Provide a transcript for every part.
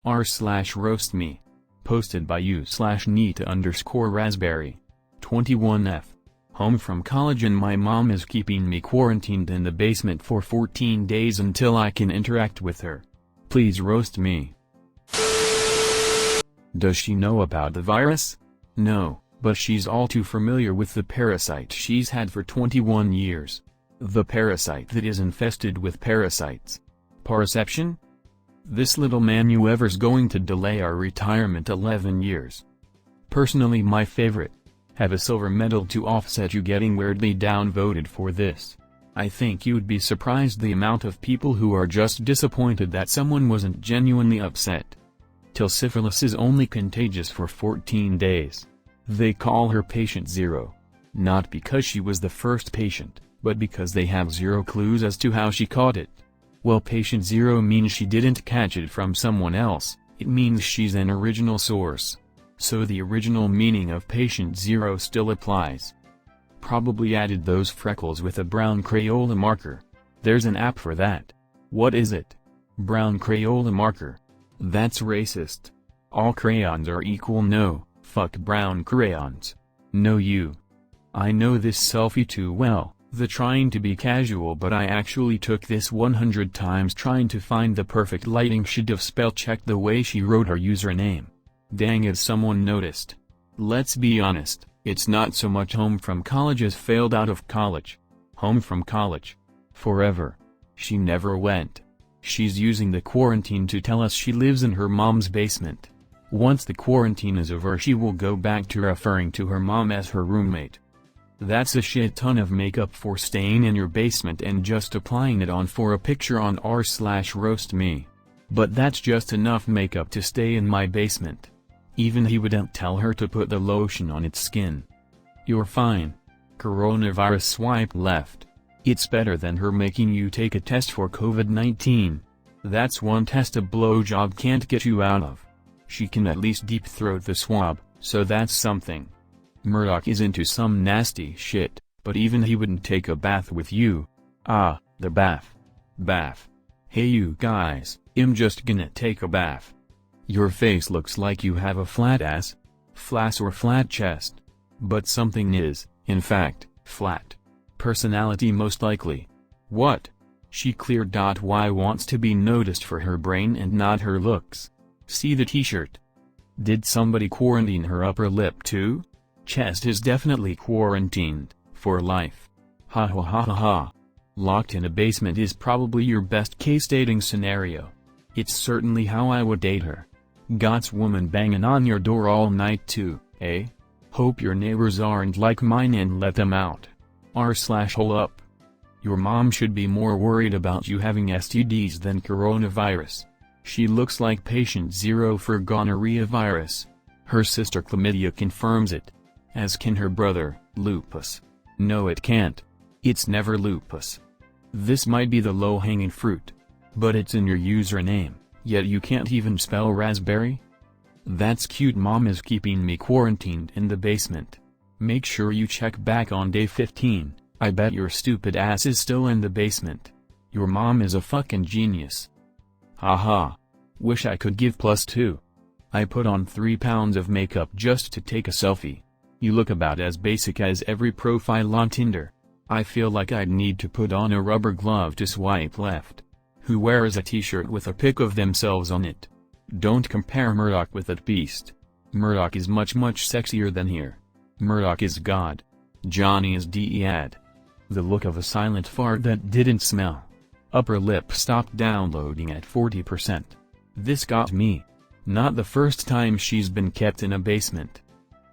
r/roastme. Posted by you/Nita_raspberry. 21F. Home from college and my mom is keeping me quarantined in the basement for 14 days until I can interact with her. Please roast me. Does she know about the virus? No, but she's all too familiar with the parasite she's had for 21 years. The parasite that is infested with parasites. Parception? This little manuver's going to delay our retirement 11 years. Personally my favorite. Have a silver medal to offset you getting weirdly downvoted for this. I think you'd be surprised the amount of people who are just disappointed that someone wasn't genuinely upset. Till syphilis is only contagious for 14 days. They call her patient zero. Not because she was the first patient, but because they have zero clues as to how she caught it. Well, patient zero means she didn't catch it from someone else, it means she's an original source. So the original meaning of patient zero still applies. Probably added those freckles with a brown Crayola marker. There's an app for that. What is it? Brown Crayola marker. That's racist. All crayons are equal. No, fuck brown crayons. No you. I know this selfie too well, the trying to be casual, but I actually took this 100 times trying to find the perfect lighting. Should have spell checked the way she wrote her username. Dang it, someone noticed. Let's be honest, it's not so much home from college as failed out of college. Home from college. Forever. She never went. She's using the quarantine to tell us she lives in her mom's basement. Once the quarantine is over she will go back to referring to her mom as her roommate. That's a shit ton of makeup for staying in your basement and just applying it on for a picture on r/roastme. But that's just enough makeup to stay in my basement. Even he wouldn't tell her to put the lotion on its skin. You're fine. Coronavirus swipe left. It's better than her making you take a test for COVID-19. That's one test a blowjob can't get you out of. She can at least deep throat the swab, so that's something. Murdoch is into some nasty shit, but even he wouldn't take a bath with you. Ah, the bath. Bath. Hey you guys, I'm just gonna take a bath. Your face looks like you have a flat ass. Flass or flat chest. But something is, in fact, flat. Personality most likely. What? She cleared. Why wants to be noticed for her brain and not her looks. See the t-shirt. Did somebody quarantine her upper lip too? Chest is definitely quarantined, for life. Ha ha ha ha ha. Locked in a basement is probably your best case dating scenario. It's certainly how I would date her. Got's woman banging on your door all night too, eh? Hope your neighbors aren't like mine and let them out. r/hole up. Your mom should be more worried about you having STDs than coronavirus. She looks like patient zero for gonorrhea virus. Her sister chlamydia confirms it. As can her brother, lupus. No it can't. It's never lupus. This might be the low-hanging fruit. But it's in your username, yet you can't even spell raspberry? That's cute. Mom is keeping me quarantined in the basement. Make sure you check back on day 15, I bet your stupid ass is still in the basement. Your mom is a fucking genius. Haha. Wish I could give +2. I put on 3 pounds of makeup just to take a selfie. You look about as basic as every profile on Tinder. I feel like I'd need to put on a rubber glove to swipe left. Who wears a t-shirt with a pic of themselves on it? Don't compare Murdoch with that beast. Murdoch is much sexier than here. Murdoch is God. Johnny is Dead. The look of a silent fart that didn't smell. Upper lip stopped downloading at 40%. This got me. Not the first time she's been kept in a basement.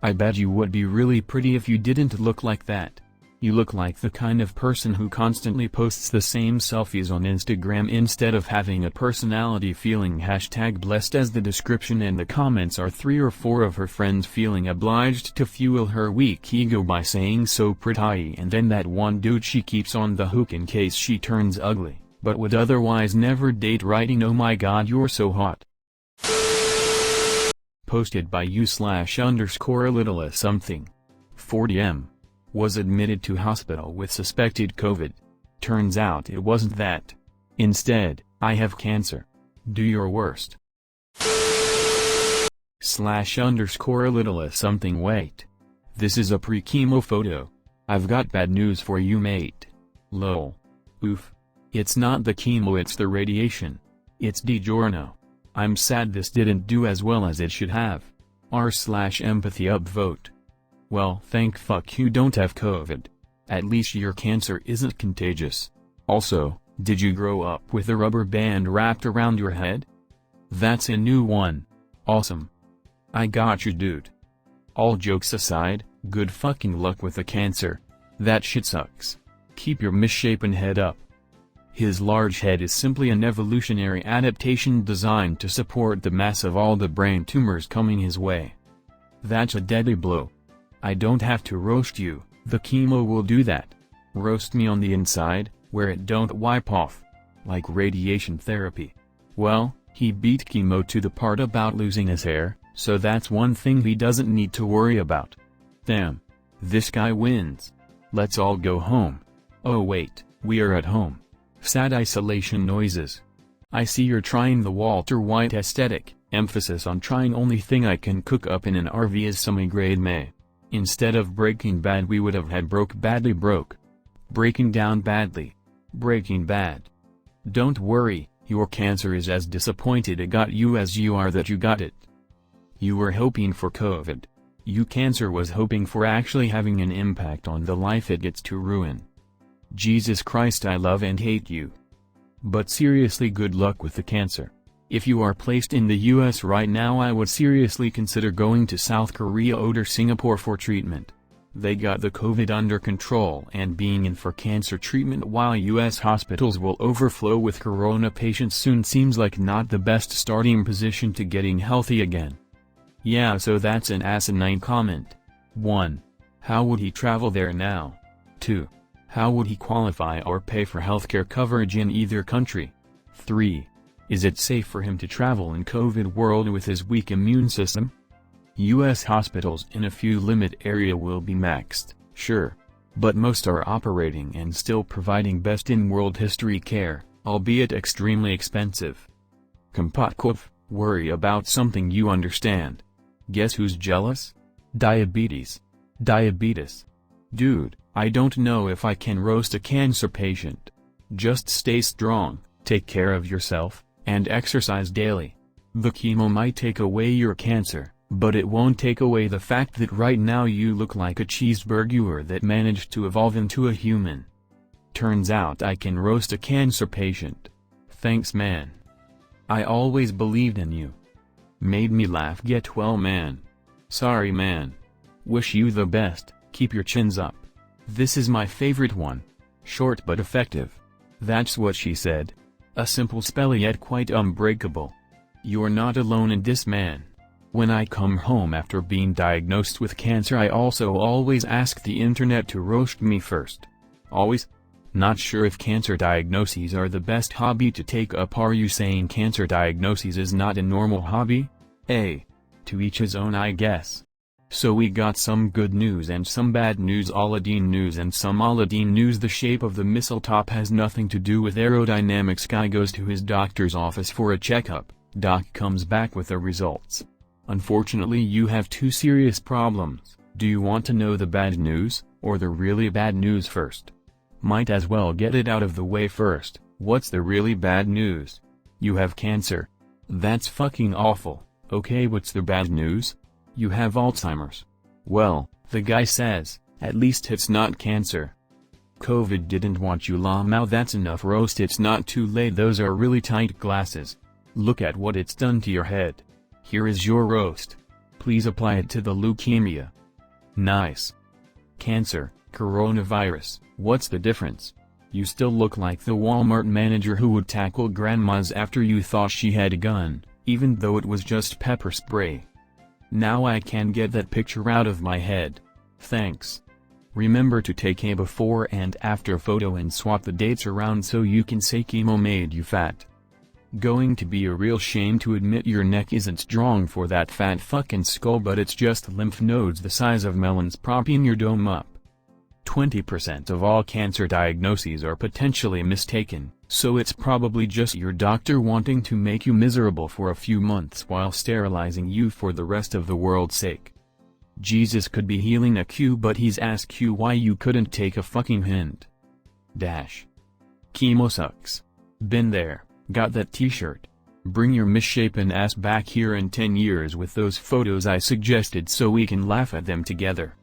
I bet you would be really pretty if you didn't look like that. You look like the kind of person who constantly posts the same selfies on Instagram instead of having a personality. Feeling #blessed as the description and the comments are 3 or 4 of her friends feeling obliged to fuel her weak ego by saying so pretty, and then that one dude she keeps on the hook in case she turns ugly, but would otherwise never date, writing oh my god you're so hot. Posted by you/_little something. 40M. Was admitted to hospital with suspected COVID. Turns out it wasn't that. Instead, I have cancer. Do your worst. /_ little something wait. This is a pre-chemo photo. I've got bad news for you mate. Lol. Oof. It's not the chemo, it's the radiation. It's DiGiorno. I'm sad this didn't do as well as it should have. r/empathy upvote. Well, thank fuck you don't have COVID. At least your cancer isn't contagious. Also, did you grow up with a rubber band wrapped around your head? That's a new one. Awesome. I got you dude. All jokes aside, good fucking luck with the cancer. That shit sucks. Keep your misshapen head up. His large head is simply an evolutionary adaptation designed to support the mass of all the brain tumors coming his way. That's a deadly blow. I don't have to roast you, the chemo will do that. Roast me on the inside, where it don't wipe off. Like radiation therapy. Well, he beat chemo to the part about losing his hair, so that's one thing he doesn't need to worry about. Damn. This guy wins. Let's all go home. Oh wait, we are at home. Sad isolation noises. I see you're trying the Walter White aesthetic, emphasis on trying. Only thing I can cook up in an RV is semi-grade May. Instead of Breaking Bad we would have had Broke Badly Broke. Breaking Down Badly. Breaking Bad. Don't worry, your cancer is as disappointed it got you as you are that you got it. You were hoping for COVID. You cancer was hoping for actually having an impact on the life it gets to ruin. Jesus Christ, I love and hate you. But seriously, good luck with the cancer. If you are placed in the US right now, I would seriously consider going to South Korea or Singapore for treatment. They got the COVID under control, and being in for cancer treatment while US hospitals will overflow with corona patients soon seems like not the best starting position to getting healthy again. Yeah, so that's an asinine comment. 1. How would he travel there now? 2. How would he qualify or pay for healthcare coverage in either country? 3. Is it safe for him to travel in COVID world with his weak immune system? US hospitals in a few limit area will be maxed, sure. But most are operating and still providing best in world history care, albeit extremely expensive. Kompatkov, worry about something you understand. Guess who's jealous? Diabetes. Diabetes. Dude, I don't know if I can roast a cancer patient. Just stay strong, take care of yourself, and exercise daily. The chemo might take away your cancer, but it won't take away the fact that right now you look like a cheeseburger that managed to evolve into a human. Turns out I can roast a cancer patient. Thanks man. I always believed in you. Made me laugh, get well man. Sorry man. Wish you the best, keep your chins up. This is my favorite one. Short but effective. That's what she said. A simple spell yet quite unbreakable. You're not alone in this man. When I come home after being diagnosed with cancer, I also always ask the internet to roast me first. Always. Not sure if cancer diagnoses are the best hobby to take up. Are you saying cancer diagnoses is not a normal hobby? To each his own I guess. So we got some good news and some bad news, Aladdin news and some Aladdin news. The shape of the missile top has nothing to do with aerodynamics. Guy goes to his doctor's office for a checkup, doc comes back with the results. Unfortunately you have two serious problems. Do you want to know the bad news, or the really bad news first? Might as well get it out of the way first. What's the really bad news? You have cancer. That's fucking awful. Okay, what's the bad news? You have Alzheimer's. Well, the guy says, at least it's not cancer. COVID didn't want you Lamau. That's enough roast. It's not too late. Those are really tight glasses. Look at what it's done to your head. Here is your roast. Please apply it to the leukemia. Nice. Cancer, coronavirus, what's the difference? You still look like the Walmart manager who would tackle grandmas after you thought she had a gun, even though it was just pepper spray. Now I can get that picture out of my head. Thanks. Remember to take a before and after photo and swap the dates around so you can say chemo made you fat. Going to be a real shame to admit your neck isn't strong for that fat fucking skull, but it's just lymph nodes the size of melons propping your dome up. 20% of all cancer diagnoses are potentially mistaken, so it's probably just your doctor wanting to make you miserable for a few months while sterilizing you for the rest of the world's sake. Jesus could be healing a Q, but he's asked you why you couldn't take a fucking hint. Chemo sucks. Been there, got that t-shirt. Bring your misshapen ass back here in 10 years with those photos I suggested so we can laugh at them together.